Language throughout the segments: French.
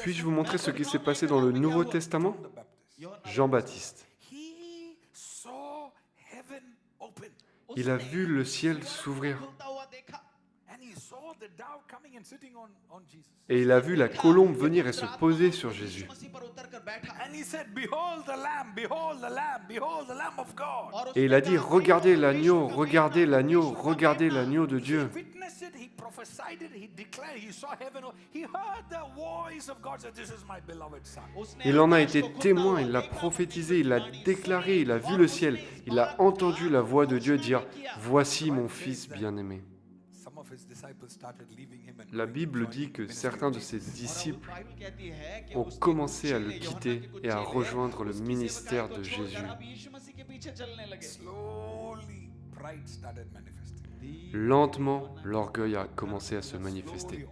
Puis-je vous montrer ce qui s'est passé dans le Nouveau Testament? Jean-Baptiste. Il a vu le ciel s'ouvrir. Et il a vu la colombe venir et se poser sur Jésus. Et il a dit, regardez l'agneau, regardez l'agneau, regardez l'agneau de Dieu. Il en a été témoin, il l'a prophétisé, il l'a déclaré, il a vu le ciel, il a entendu la voix de Dieu dire, voici mon fils bien-aimé. La Bible dit que certains de ses disciples ont commencé à le quitter et à rejoindre le ministère de Jésus. Lentement, l'orgueil a commencé à se manifester.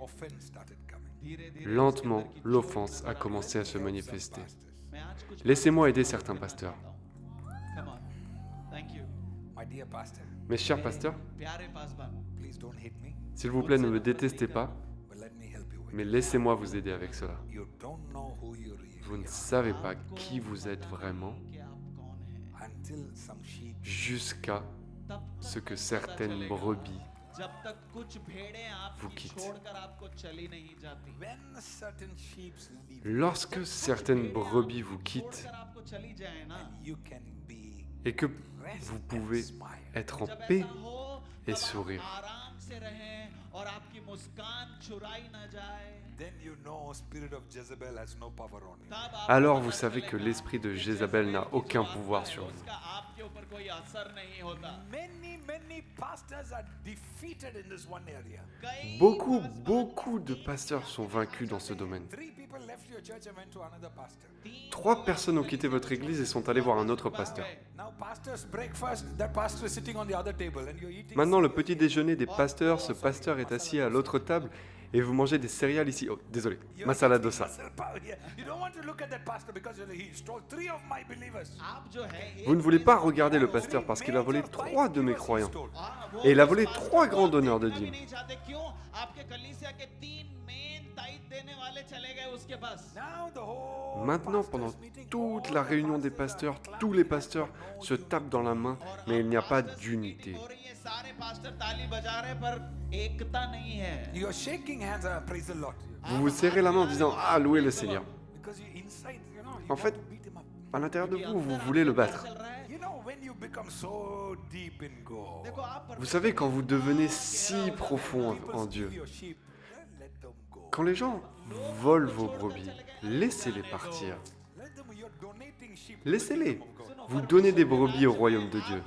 Lentement, l'offense a commencé à se manifester. Laissez-moi aider certains pasteurs. Mes chers pasteurs, s'il vous plaît, ne me détestez pas, mais laissez-moi vous aider avec cela. Vous ne savez pas qui vous êtes vraiment jusqu'à ce que certaines brebis vous quittent. Lorsque certaines brebis vous quittent et que vous pouvez être en paix et sourire, alors vous savez que l'esprit de Jézabel n'a aucun pouvoir sur vous. Beaucoup de pasteurs sont vaincus dans ce domaine. 3 personnes ont quitté votre église et sont allées voir un autre pasteur. Maintenant, le petit déjeuner des pasteurs, ce pasteur est assis à l'autre table et vous mangez des céréales ici. Oh, désolé, masala dosa. Vous ne voulez pas regarder le pasteur parce qu'il a volé 3 de mes croyants. Et il a volé 3 grands donneurs de dîmes. Maintenant, pendant toute la réunion des pasteurs, tous les pasteurs se tapent dans la main, mais il n'y a pas d'unité. Vous vous serrez la main en disant « Ah, louez le Seigneur ». En fait, à l'intérieur de vous, vous voulez le battre. Vous savez, quand vous devenez si profond en Dieu, quand les gens volent vos brebis, laissez-les partir. Laissez-les. Vous donnez des brebis au royaume de Dieu.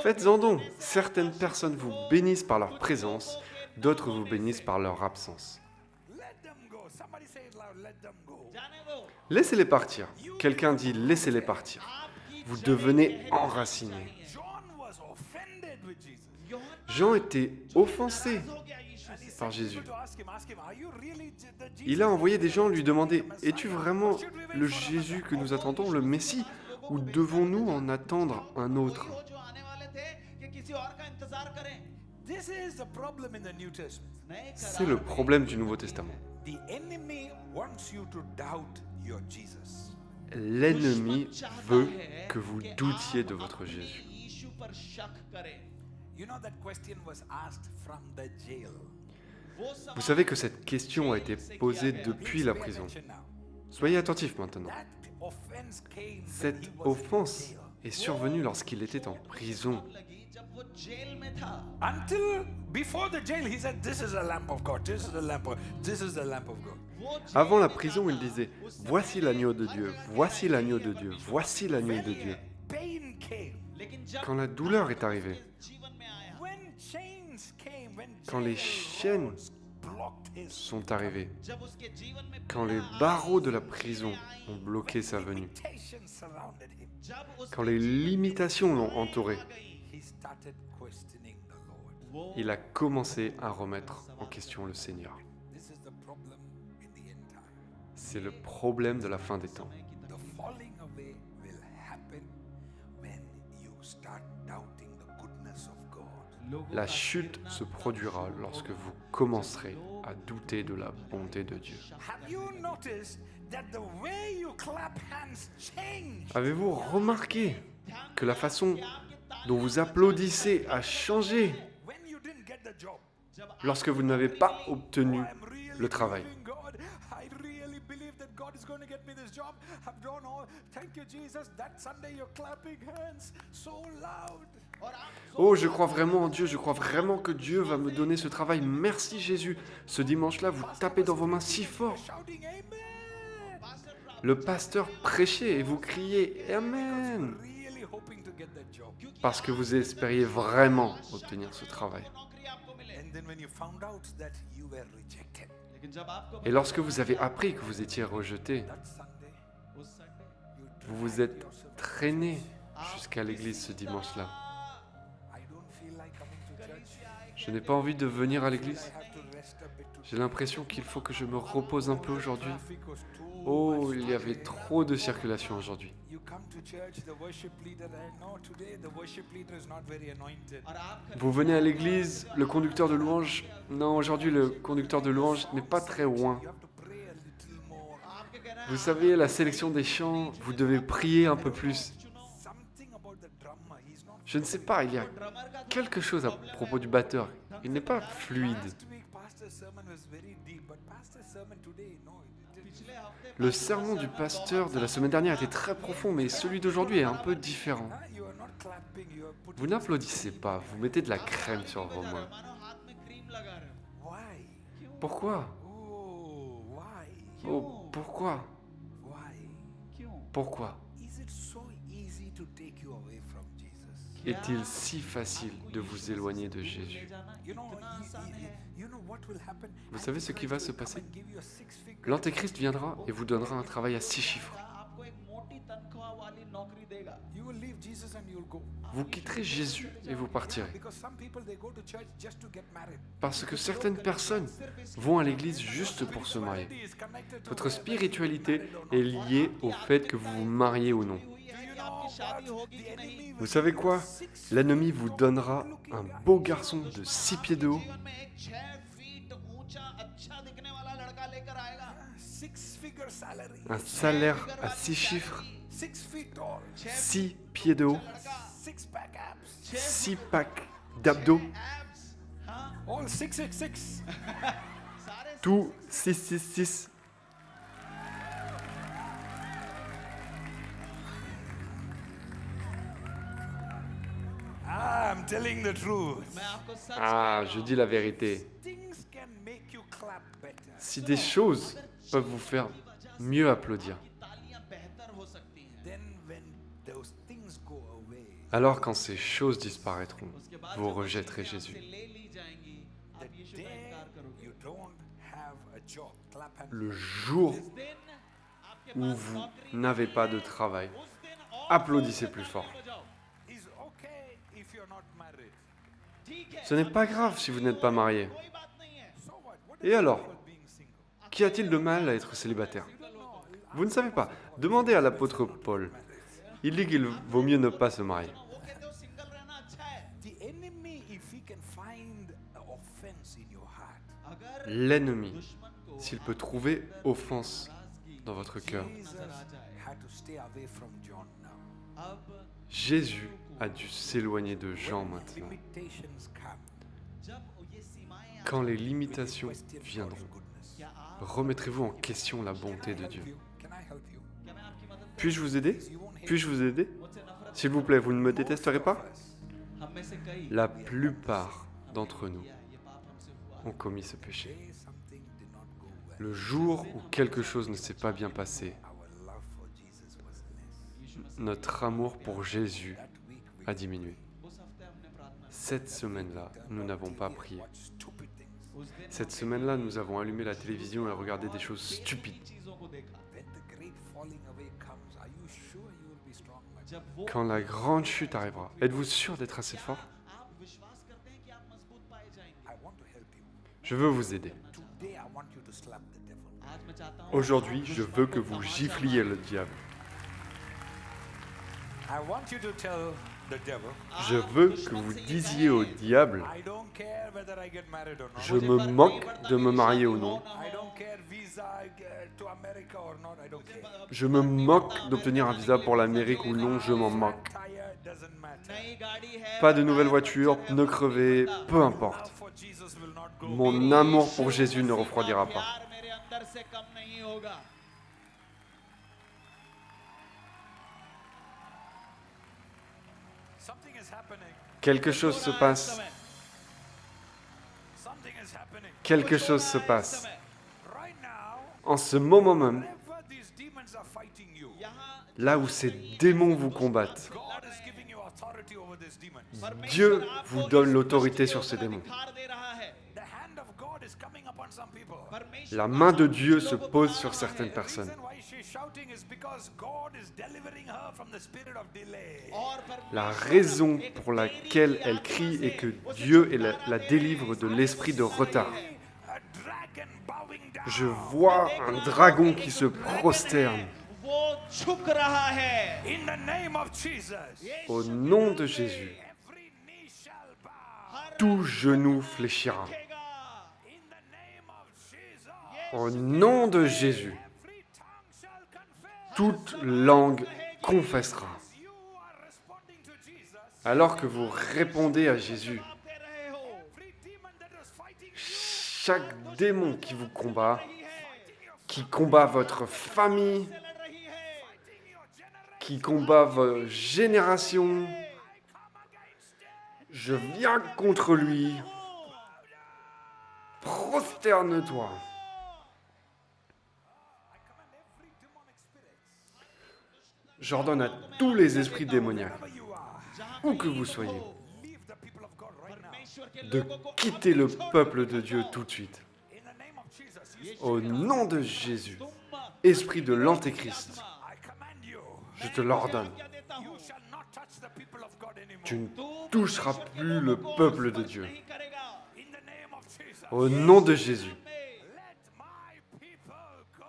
Faites-en don. Certaines personnes vous bénissent par leur présence, d'autres vous bénissent par leur absence. Laissez-les partir. Quelqu'un dit laissez-les partir. Vous devenez enraciné. Jean était offensé par Jésus. Il a envoyé des gens lui demander « Es-tu vraiment le Jésus que nous attendons, le Messie, ou devons-nous en attendre un autre ?» C'est le problème du Nouveau Testament. L'ennemi veut que vous doutiez de votre Jésus. Vous savez que cette question a été posée depuis la prison. Soyez attentifs maintenant. Cette offense est survenue lorsqu'il était en prison. Avant la prison, il disait « Voici l'agneau de Dieu, voici l'agneau de Dieu, voici l'agneau de Dieu ». Quand la douleur est arrivée, quand les chaînes sont arrivées, quand les barreaux de la prison ont bloqué sa venue, quand les limitations l'ont entouré, il a commencé à remettre en question le Seigneur. C'est le problème de la fin des temps. La chute se produira lorsque vous commencerez à douter de la bonté de Dieu. Avez-vous remarqué que la façon dont vous applaudissez a changé lorsque vous n'avez pas obtenu le travail? Oh, je crois vraiment en Dieu, je crois vraiment que Dieu va me donner ce travail. Merci Jésus. Ce dimanche-là, vous tapez dans vos mains si fort. Le pasteur prêchait et vous criez Amen. Parce que vous espériez vraiment obtenir ce travail. Et lorsque vous avez appris que vous étiez rejeté, vous vous êtes traîné jusqu'à l'église ce dimanche-là. Je n'ai pas envie de venir à l'église. J'ai l'impression qu'il faut que je me repose un peu aujourd'hui. Oh, il y avait trop de circulation aujourd'hui. Vous venez à l'église, le conducteur de louange... Non, aujourd'hui, le conducteur de louange n'est pas très loin. Vous savez, la sélection des chants, vous devez prier un peu plus. Je ne sais pas, il y a quelque chose à propos du batteur. Il n'est pas fluide. Le sermon du pasteur de la semaine dernière était très profond, mais celui d'aujourd'hui est un peu différent. Vous n'applaudissez pas, vous mettez de la crème sur vos mains. Pourquoi? Oh, pourquoi? Pourquoi? Est-il si facile de vous éloigner de Jésus? Vous savez ce qui va se passer? L'Antéchrist viendra et vous donnera un travail à 6 chiffres. Vous quitterez Jésus et vous partirez. Parce que certaines personnes vont à l'église juste pour se marier. Votre spiritualité est liée au fait que vous vous mariez ou non. Vous savez quoi? L'ennemi vous donnera un beau garçon de 6 pieds de haut. Un salaire à 6 chiffres. 6 pieds de haut. 6 packs d'abdos. Tout 666. Ah, je dis la vérité. Si des choses peuvent vous faire mieux applaudir, alors quand ces choses disparaîtront, vous rejetterez Jésus. Le jour où vous n'avez pas de travail, applaudissez plus fort. Ce n'est pas grave si vous n'êtes pas marié. Et alors? Qu'y a-t-il de mal à être célibataire? Vous ne savez pas. Demandez à l'apôtre Paul. Il dit qu'il vaut mieux ne pas se marier. L'ennemi, s'il peut trouver offense dans votre cœur, Jésus a dû s'éloigner de Jean maintenant. Quand les limitations viendront, remettrez-vous en question la bonté de Dieu. Puis-je vous aider? Puis-je vous aider? S'il vous plaît, vous ne me détesterez pas? La plupart d'entre nous ont commis ce péché. Le jour où quelque chose ne s'est pas bien passé, notre amour pour Jésus a diminué. Cette semaine-là, nous n'avons pas prié. Cette semaine-là, nous avons allumé la télévision et regardé des choses stupides. Quand la grande chute arrivera, êtes-vous sûr d'être assez fort? Je veux vous aider. Aujourd'hui, je veux que vous gifliez le diable. I want you to tell the devil, Je veux que vous disiez au diable, I don't care whether I get married or not. je me moque de me marier ou non. I don't care visa to America or not. I don't care. Je me moque d'obtenir un visa pour l'Amérique ou non, je m'en moque. Tire doesn't matter. Pas de nouvelle voiture, pneus crevés, peu importe. Love for Jesus will not go. Mon amour pour Jésus ne refroidira pas. Something is happening. Quelque chose se passe. Something is happening. Quelque chose se passe. Right now, En ce moment même, whenever these demons are fighting you, là où ces démons vous combattent, God is giving you authority over these demons. Dieu vous donne l'autorité sur ces démons. The hand of God is coming upon some people. La main de Dieu se pose sur certaines The personnes. reason why she's shouting is because God is delivering her from the spirit of delay. La raison pour laquelle elle crie est que Dieu la délivre de l'esprit de retard. A dragon bowing down. Je vois un dragon qui se prosterne. In the name of Jesus. Au nom de Jésus, Every knee shall bow. tout genou fléchira. In the name of Jesus. Au nom de Jésus, Every tongue shall confess. toute langue confessera. You are responding to Jesus. Alors que vous répondez à Jésus, Every demon that was fighting chaque démon qui vous combat, qui combat votre famille, qui combat vos générations, je viens contre lui. Prosterne-toi. J'ordonne à tous les esprits démoniaques, wherever you are. où que vous soyez, Leave the people of God right now. de quitter le peuple de Dieu tout de suite. In the name of Jesus. You, Au nom de Jésus, esprit de l'Antéchrist, I command you. je te l'ordonne. You shall not touch the people of God anymore. Tu ne toucheras plus le peuple de Dieu. In the name of Jesus. Au nom de Jésus, Let my people go.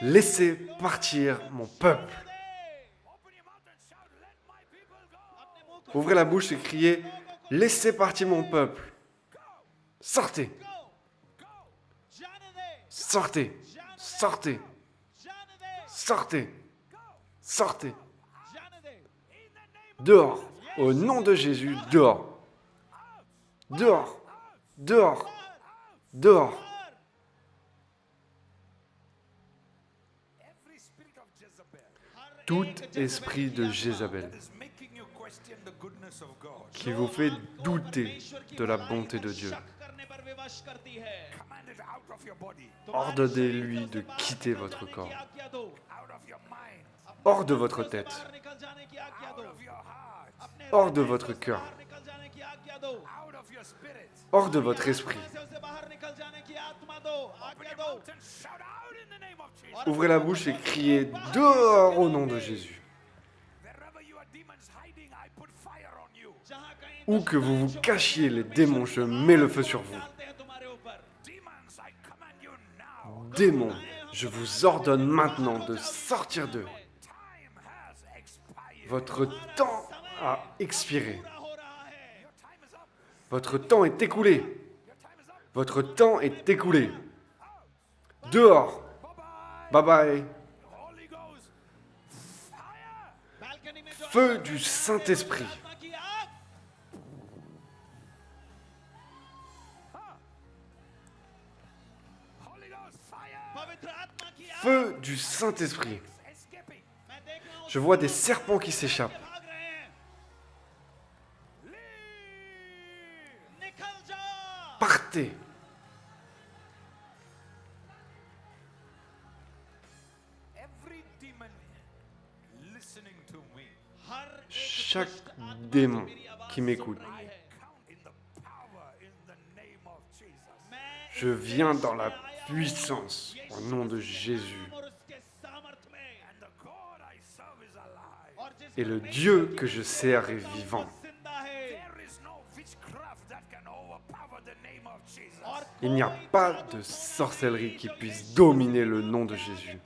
laissez partir mon peuple. Open your mouth and shout, let my people go. Ouvrez la bouche et criez, laissez partir mon peuple. Sortez, sortez, sortez, sortez, sortez. Dehors, au nom de Jésus, dehors. Dehors, dehors, dehors. Every spirit of Jezebel Tout esprit de Jézabel is making you question the goodness of God. qui vous fait douter de la bonté de Dieu, Command it out of your body, ordonnez-lui de quitter votre corps, out of your mind, hors de votre tête, out of your heart, hors de votre cœur, out of your spirit. hors de votre esprit. Open your mouth and shout out in the name of Jesus. Ouvrez la bouche et criez dehors au nom de Jésus. Wherever your demons hiding, I put fire on you. Où que vous vous cachiez, les démons, je mets le feu sur vous. Demons, I command you now. Démons, je vous ordonne maintenant de sortir d'eux. Time has expired. Votre temps a expiré. Your time is up. Votre temps est écoulé. Your time is up. Votre temps est écoulé. Dehors. Bye bye. Bye bye. Holy Ghost. Fire. Feu du Saint-Esprit. Holy Ghost. Fire. Feu du Saint-Esprit. Escaping. Je vois des serpents qui s'échappent. Leave. Partez. Every demon listening to me, Chaque démon qui m'écoute, I count in the power in the name of Jesus. je viens dans la puissance au nom de Jésus. And the God I serve is alive. Et le Dieu que je sers est vivant. There is no witchcraft that can overpower the name of Jesus. Il n'y a pas de sorcellerie qui puisse dominer le nom de Jésus.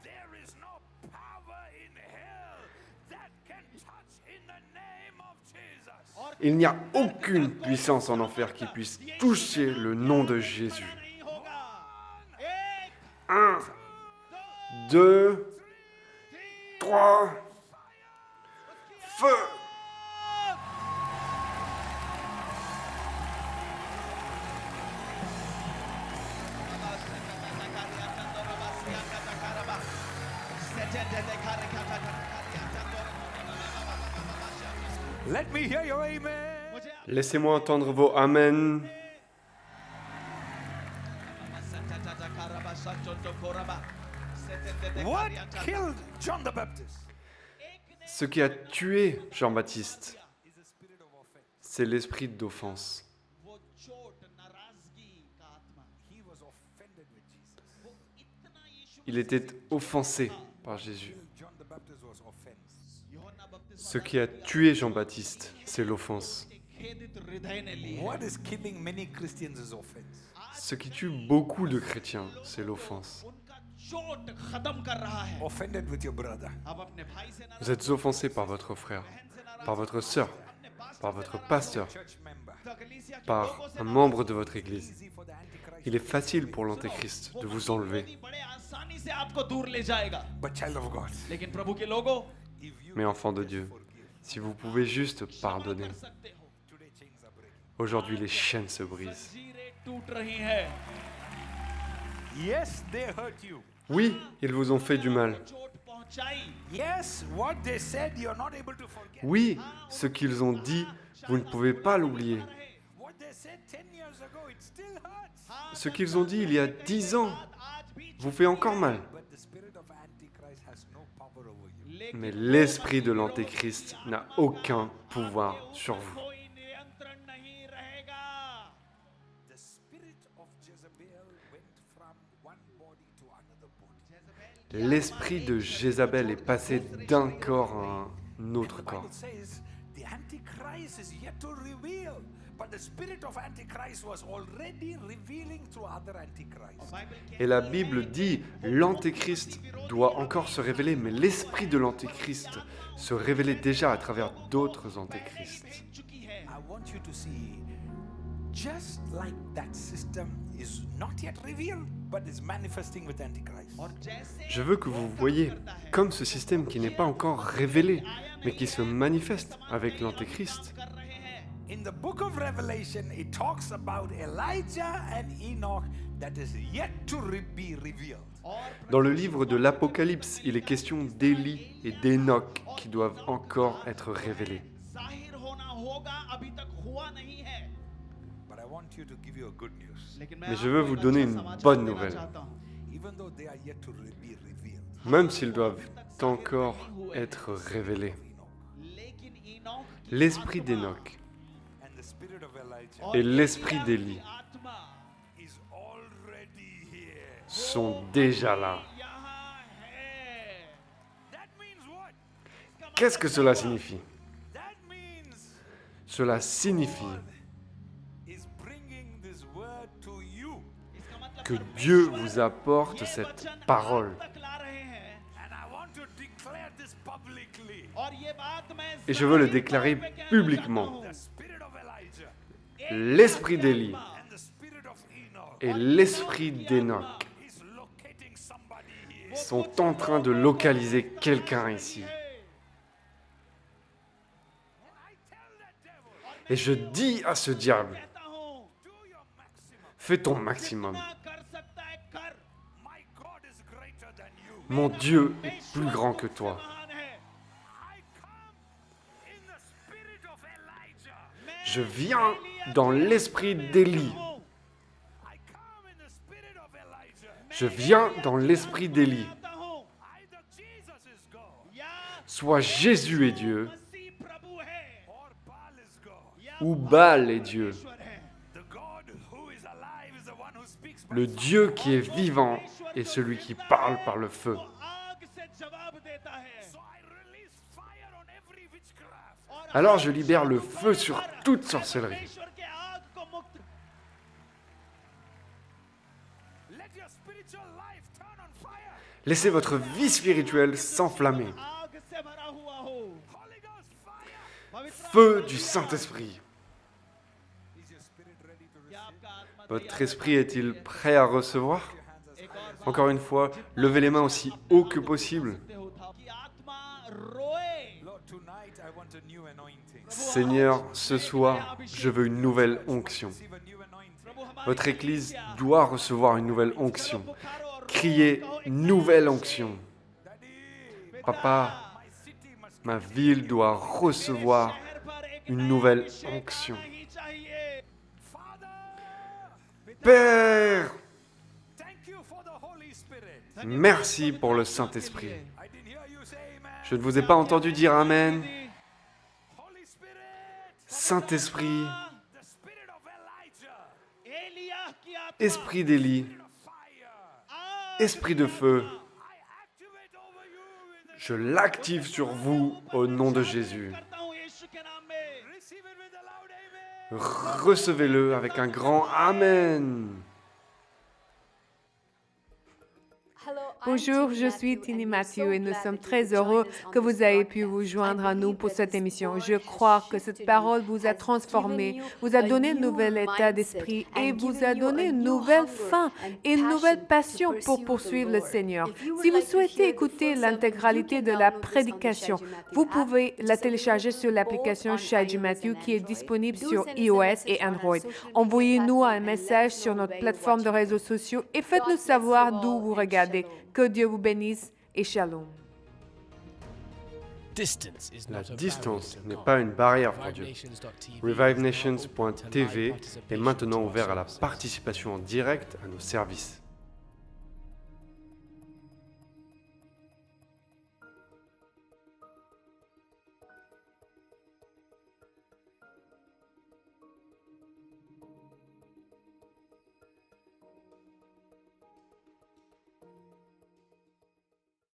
There is no power in hell that Il n'y a aucune puissance en enfer qui puisse toucher le nom de Jésus. 1, 2, 3, feu! Let me hear your amen. Laissez-moi entendre vos Amen. What killed John the Baptist? Ce qui a tué Jean-Baptiste, c'est l'esprit d'offense. He was offended with Jesus. Il était offensé par Jésus. John the Baptist was offended. Ce qui a tué Jean-Baptiste, c'est l'offense. What is killing many Christians is offense. Ce qui tue beaucoup de chrétiens, c'est l'offense. Offended with your brother. Vous êtes offensé par votre frère, par votre sœur, par votre pasteur, Church member. par un membre de votre église. Easy for the Antichrist. Il est facile pour l'Antéchrist de vous enlever. But child of God, लेकिन प्रभु के लोगों if you Mais enfant de Dieu, si vous pouvez juste pardonner, today chains are breaking. aujourd'hui les chaînes se brisent. जंजीरें टूट रही हैं Yes, they hurt you. Oui, ils vous ont fait du mal. चोट पहुंचाई Yes, what they said you're not able to forget. Oui, ce qu'ils ont dit, vous ne pouvez pas l'oublier. What they said 10 years ago, it still hurts. Ce qu'ils ont dit il y a 10 ans vous fait encore mal. But the spirit of Antichrist has no power over you. Mais l'esprit de l'Antéchrist n'a aucun pouvoir sur vous. कोई नियंत्रण नहीं रहेगा The spirit of Jezebel went from one body to another body. L'esprit de Jézabel est passé d'un corps à un autre The corps. Bible says the Antichrist is yet to reveal, but the spirit of Antichrist was already revealing through other Antichrists. Et la Bible dit, l'Antéchrist doit encore se révéler, mais l'esprit de l'Antéchrist se révélait déjà à travers d'autres Antéchrists. चुकी है I want you to see, just like that system is not yet revealed, but is manifesting with Antichrist. और जैसे Je veux que vous voyez comme ce système qui n'est pas encore révélé, mais qui se manifeste avec l'Antéchrist. कर रहे हैं In the book of Revelation, it talks about Elijah and Enoch that is yet to be revealed. Dans le livre de l'Apocalypse, il est question d'Élie et d'Enoch qui doivent encore être révélés. जाहिर होना होगा अभी तक हुआ नहीं है But I want you to give you a good news. लेकिन Mais je veux vous donner une bonne nouvelle. Even though they are yet to be revealed, Même s'ils doivent encore être révélés. लेकिन ईनोक की L'esprit d'Enoch and the spirit of Elijah और et l'esprit एलिय्याह d'Élie की आत्मा is already here. sont déjà là. यहाँ है That means what? Qu'est-ce que cela signifie? That means Cela signifie is bringing this word to you. इसका मतलब que Dieu vous apporte cette parole. तक ला रहे हैं And I want to declare this publicly. और ये बात मैं Et je veux le जाहिर déclarer तौर पे कहना publiquement. चाहता The spirit of Elijah L'esprit d'Élie and the spirit of Enoch et l'esprit d'Enoch is locating somebody here. sont en train de localiser quelqu'un ici. And I tell that devil, Et je dis à ce diable, कहता हूँ do your maximum. fais ton maximum. ना कर सकता है कर My God is greater than you. Mon Dieu est plus grand que toi. महान है I come in the spirit of Elijah. Je viens dans l'esprit d'Élie. I come in the spirit of Elijah. Je viens dans l'esprit d'Élie. कहता हूँ Either Jesus is God या Soit Jésus est Dieu, मसीह प्रभु है or Baal is God. या ou Baal est Dieu. ईश्वर है The God who is alive is the one who speaks by Le Dieu qui est vivant est celui qui parle par le feu. वो आग से जवाब देता है So I release fire on every witchcraft. और Alors je libère le feu sur toute sorcellerie. परमेश्वर के आग को मुक्त Let your spiritual life turn on fire. Laissez votre vie spirituelle s'enflammer. आग से भरा हुआ हो Holy Ghost fire. Feu du Saint-Esprit. Votre esprit est-il prêt à recevoir? Encore une fois, levez les mains aussi haut que possible. Seigneur, ce soir, je veux une nouvelle onction. Votre Église doit recevoir une nouvelle onction. Criez « nouvelle onction ». Papa, ma ville doit recevoir une nouvelle onction. Père, merci pour le Saint-Esprit. Je ne vous ai pas entendu dire Amen. Saint-Esprit, Esprit d'Élie, Esprit de feu, je l'active sur vous au nom de Jésus. Recevez-le avec un grand Amen. Bonjour, je suis Tini Matthew et nous sommes très heureux que vous ayez pu vous joindre à nous pour cette émission. Je crois que cette parole vous a transformé, vous a donné un nouvel état d'esprit et vous a donné une nouvelle faim et une nouvelle passion pour poursuivre le Seigneur. Si vous souhaitez écouter l'intégralité de la prédication, vous pouvez la télécharger sur l'application Shaiji Matthew qui est disponible sur iOS et Android. Envoyez-nous un message sur notre plateforme de réseaux sociaux et faites-nous savoir d'où vous regardez. Que Dieu vous bénisse et shalom. La distance n'est pas une barrière pour Dieu. ReviveNations.tv est maintenant ouvert à la participation en direct à nos services.